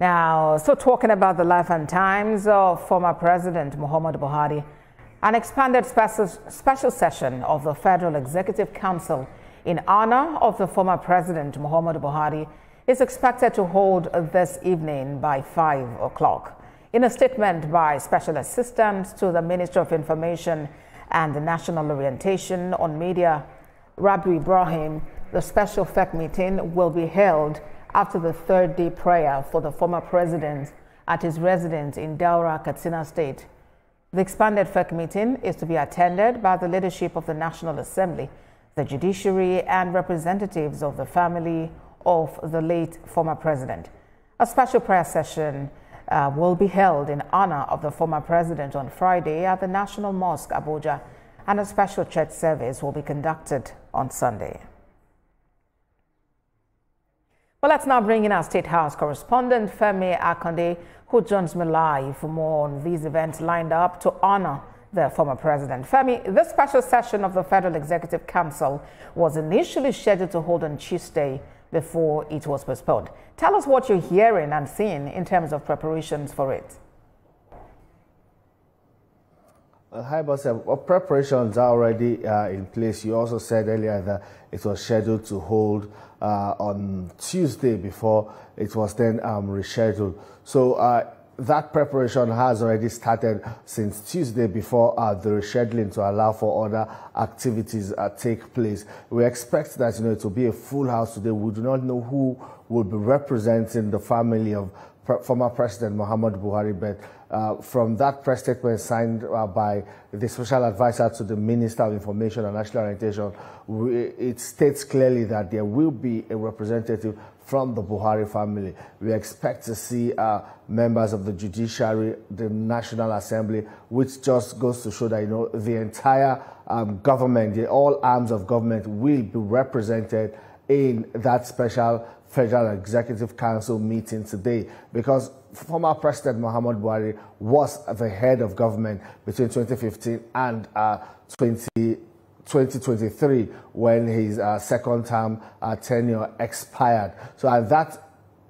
Now, so talking about the life and times of former President Muhammadu Buhari, an expanded special session of the Federal Executive Council in honor of the former President Muhammadu Buhari is expected to hold this evening by 5 o'clock. In a statement by Special Assistant to the Minister of Information and the National Orientation on Media, Rabi Ibrahim, the special FEC meeting will be held after the third-day prayer for the former president at his residence in Daura, Katsina State. The expanded FEC meeting is to be attended by the leadership of the National Assembly, the judiciary, and representatives of the family of the late former president. A special prayer session will be held in honor of the former president on Friday at the National Mosque, Abuja, and a special church service will be conducted on Sunday. Well, let's now bring in our State House correspondent, Femi Akonde, who joins me live for more on these events lined up to honor the former president. Femi, this special session of the Federal Executive Council was initially scheduled to hold on Tuesday before it was postponed. Tell us what you're hearing and seeing in terms of preparations for it. Hi, boss. Preparations are already in place. You also said earlier that it was scheduled to hold on Tuesday before it was then rescheduled. So that preparation has already started since Tuesday before the rescheduling to allow for other activities take place. We expect that it will be a full house today. We do not know who will be representing the family of former President Muhammadu Buhari, but from that press statement signed by the special advisor to the Minister of Information and National Orientation, it states clearly that there will be a representative from the Buhari family. We expect to see members of the judiciary, the National Assembly, which just goes to show that the entire government, all arms of government will be represented in that special Federal Executive Council meeting today, because former President Muhammadu Buhari was the head of government between 2015 and 2023 when his second term tenure expired. So that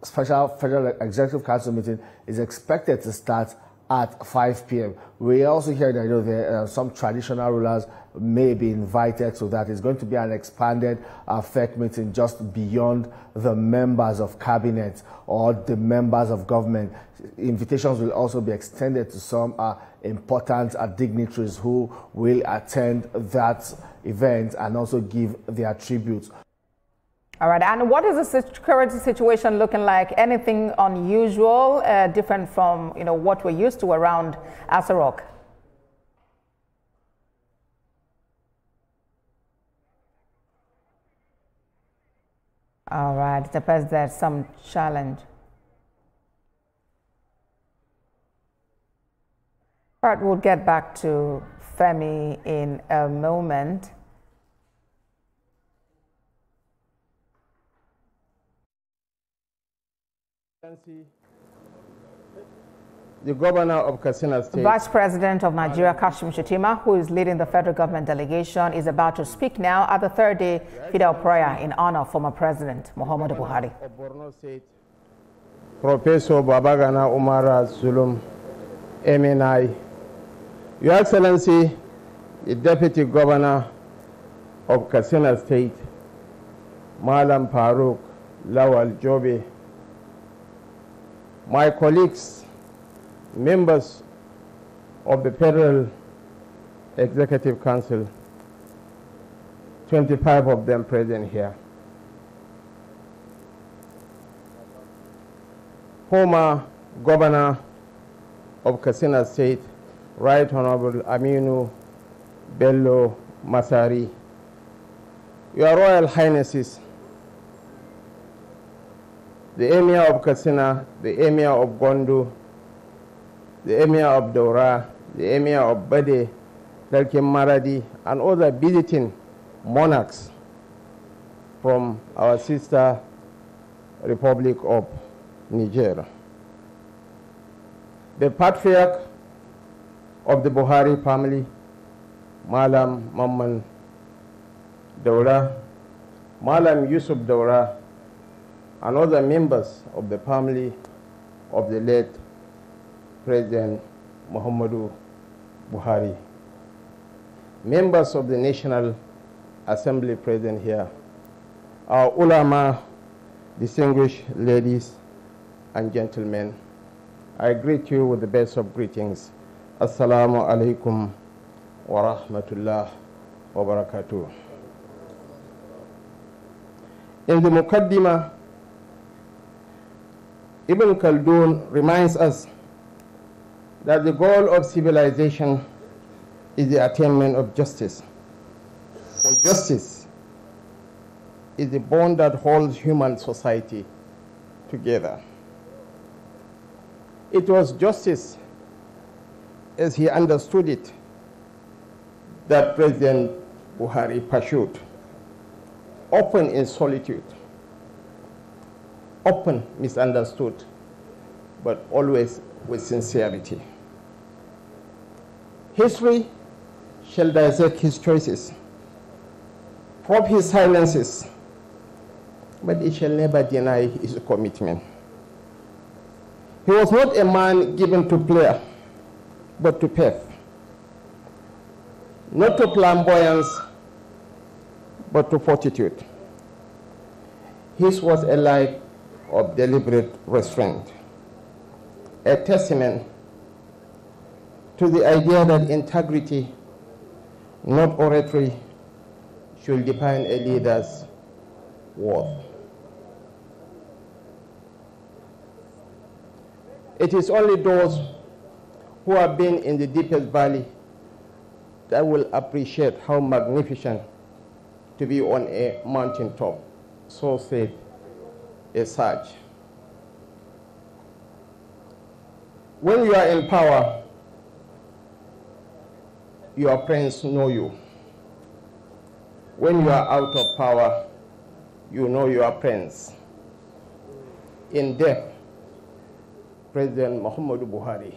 special Federal Executive Council meeting is expected to start at 5 p.m. We also hear that there some traditional rulers may be invited to that. It's going to be an expanded FEC meeting just beyond the members of cabinet or the members of government. Invitations will also be extended to some important dignitaries who will attend that event and also give their tribute. All right, and what is the security situation looking like? Anything unusual, different from what we're used to around Asarok? All right, it appears there's some challenge. All right, we'll get back to Femi in a moment. The governor of Katsina State, Vice President of Nigeria, Kashim Shettima, who is leading the federal government delegation, is about to speak now at the third-day Fidel prayer in honor of former President Muhammadu Buhari. of Borno State, Professor Babagana Umara Zulum, MNI, Your Excellency, the Deputy Governor of Katsina State, Malam Farooq Lawal Jobe, my colleagues, members of the Federal Executive Council, 25 of them present here. Former Governor of Katsina State, Right Honorable Aminu Bello Masari, Your Royal Highnesses, the Emir of Katsina, the Emir of Gondo, the Emir of Daura, the Emir of Bade, Dalkim Maradi, and other visiting monarchs from our sister Republic of Niger. The patriarch of the Buhari family, Malam Mamman Daura, Malam Yusuf Daura, and other members of the family, of the late President Muhammadu Buhari, members of the National Assembly present here, our ulama, distinguished ladies and gentlemen, I greet you with the best of greetings. Assalamu alaikum wa rahmatullah wa barakatuh. In the Muqaddimah, Ibn Khaldun reminds us that the goal of civilization is the attainment of justice. For justice is the bond that holds human society together. It was justice, as he understood it, that President Buhari pursued, often in solitude, often misunderstood, but always with sincerity. History shall dissect his choices, probe his silences, but it shall never deny his commitment. He was not a man given to play, but to path. Not to flamboyance, but to fortitude. His was a life of deliberate restraint, a testament to the idea that integrity, not oratory, should define a leader's worth. It is only those who have been in the deepest valley that will appreciate how magnificent to be on a mountaintop. So said a sage. When you are in power, your friends know you. When you are out of power, you know your friends. In depth, President Muhammadu Buhari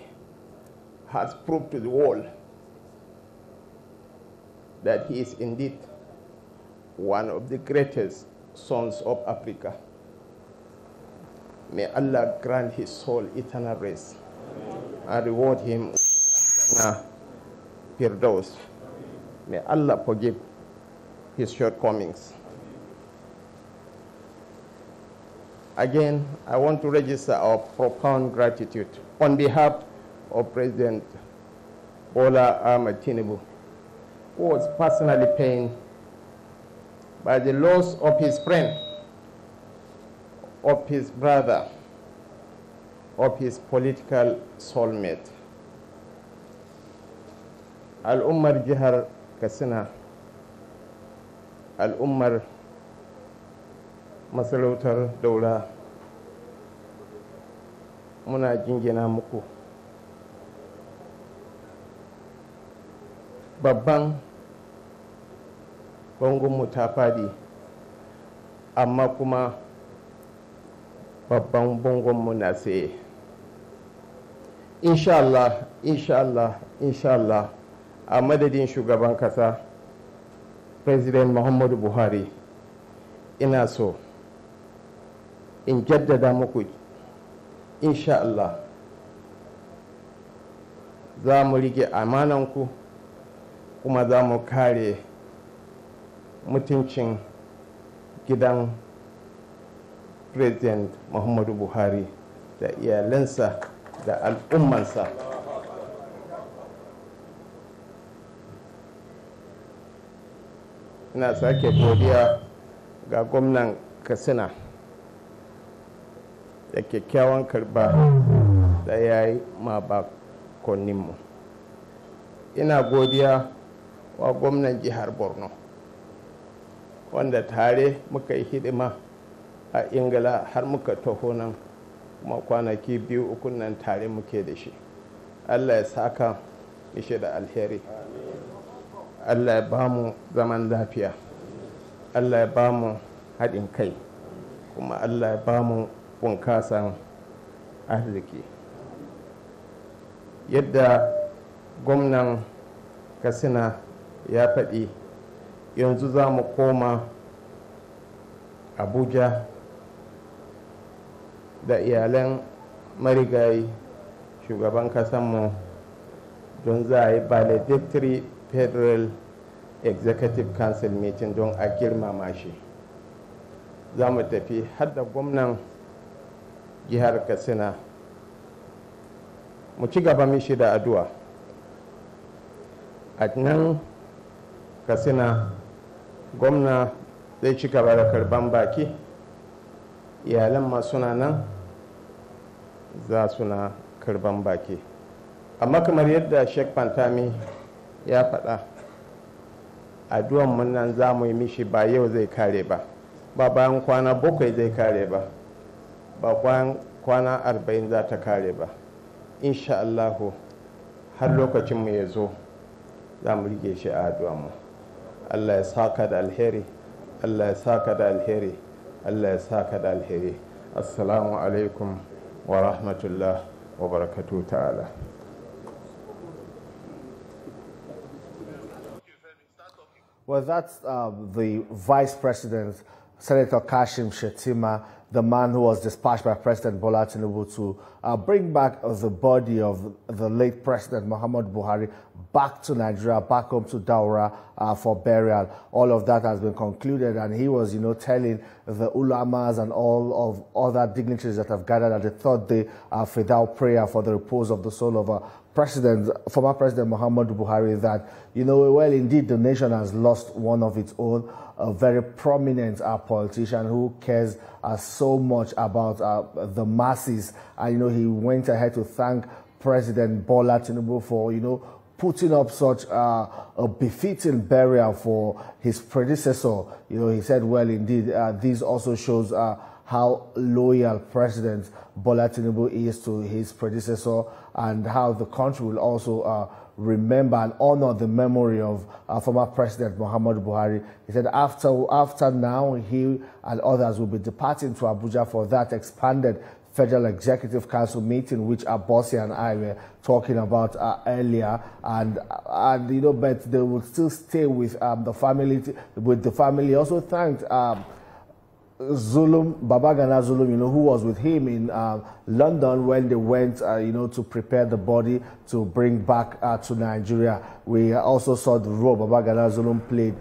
has proved to the world that he is indeed one of the greatest sons of Africa. May Allah grant his soul eternal rest and reward him with Al-Jannah Firdaus. May Allah forgive his shortcomings. Again, I want to register our profound gratitude on behalf of President Bola Ahmed Tinubu, who was personally pained by the loss of his friend, of his brother, of his political soulmate. Al-Ummar Jihar Katsina, Al-Ummar Masarautar Daura, muna jingina muku. Babban bangonmu ta fadi, amma kuma babban bangonmu na tsaye. Inshallah, inshallah, inshallah, a madadin shugaban kasa, President Muhammadu Buhari, ina so in jaddada muku, inshallah, za mu rige amananku kuma za mu kare mutuncin gidan President Muhammadu Buhari da iyalansa da al'ummansa. Ina sake godiya ga gwamnan Katsina da kyakkyawan karba da ya yi ma bakonninmu. Ina godiya wa gwamnan jihar Borno, wanda tare muka yi hidima a Ingila har muka taho nan, kuma kwanaki 2-3 nan tare muke da shi. Allah ya saka mishi da alheri. Allah ya ba mu zaman lafiya. Allah ya ba mu haɗin kai, kuma Allah ya ba mu bunƙasan arziki. Yadda gwamnan Katsina ya faɗi, yanzu za mu koma Abuja da iyalan marigayi shugaban kasanmu don za a yi valedictory federal executive council meeting don a girmama shi. Za mu tafi har da gwamnan jihar Katsina mu ci gaba mishi da addu'a. A nan Katsina gwamna zai ci gaba da karban baki, iyalan ma suna nan za suna karban baki. Amma kamar yadda Sheikh Pantami ya faɗa, addu'an mun nan za mu yi mishi ba yau zai kare ba, ba bayan kwana 7 zai kare ba, ba bayan kwana 40 za ta kare ba. Insha Allahu har lokacin mu ya zo za mu rike shi a addu'an mu. Allah ya saka da alheri, Allah ya saka da alheri, Allah ya saka da alheri. Assalamu alaikum wa rahmatullah wa barakatuh ta'ala. Well, that's the Vice President, Senator Kashim Shettima, the man who was dispatched by President Bola Tinubu to bring back the body of the late President Muhammad Buhari back to Nigeria, back home to Daura for burial. All of that has been concluded, and he was, telling the ulamas and all of other dignitaries that have gathered at the third day Fidal prayer for the repose of the soul of former President Muhammad Buhari that, well, indeed, the nation has lost one of its own, a very prominent politician who cares so much about the masses. And, he went ahead to thank President Bola Tinubu for, putting up such a befitting burial for his predecessor. He said, well, indeed, this also shows how loyal President Bola Tinubu is to his predecessor, and how the country will also remember and honor the memory of former President Muhammad Buhari. He said after now, he and others will be departing to Abuja for that expanded Federal Executive Council meeting, which Abosi and I were talking about earlier, and but they will still stay with the family. Also thanked Zulum, Babagana Zulum, who was with him in London when they went, to prepare the body to bring back to Nigeria. We also saw the role Babagana Zulum played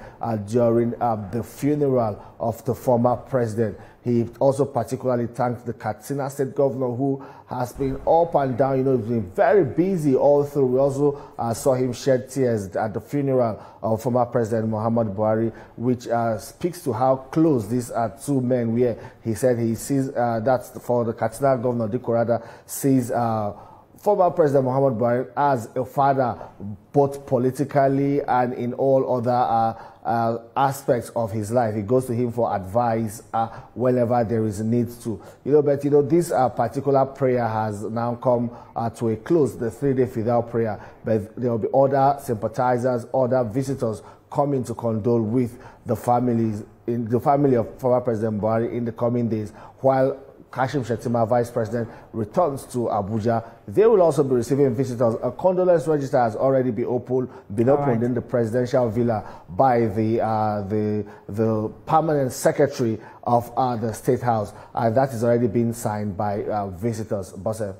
during the funeral of the former president. He also particularly thanked the Katsina State Governor, who has been up and down, he's been very busy all through. We also saw him shed tears at the funeral of former President Muhammad Buhari, which speaks to how close these two men were. He said he sees, that's for the Katsina Governor, Dikorada, sees former President Muhammad Buhari as a father, both politically and in all other aspects of his life. He goes to him for advice whenever there is a need to. But this particular prayer has now come to a close, the 3-day Fidal prayer. But there will be other sympathizers, other visitors coming to condole with the families, in the family of former President Buhari in the coming days, while Kashim Shettima, Vice President, returns to Abuja. They will also be receiving visitors. A condolence register has already been opened in the presidential villa by the permanent secretary of the State House, and that is already being signed by visitors. Bosse.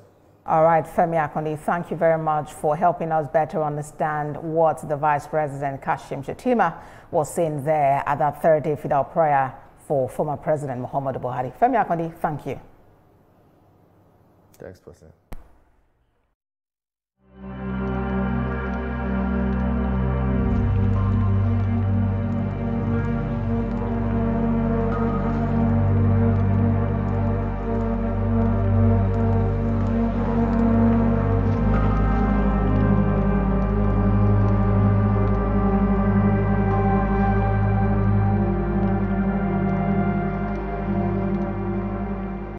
All right, Femi Akondi, thank you very much for helping us better understand what the Vice President Kashim Shettima was saying there at that 3rd-day Fidal prayer for former President Muhammad Buhari. Femi Akondi, thank you. Thanks, President.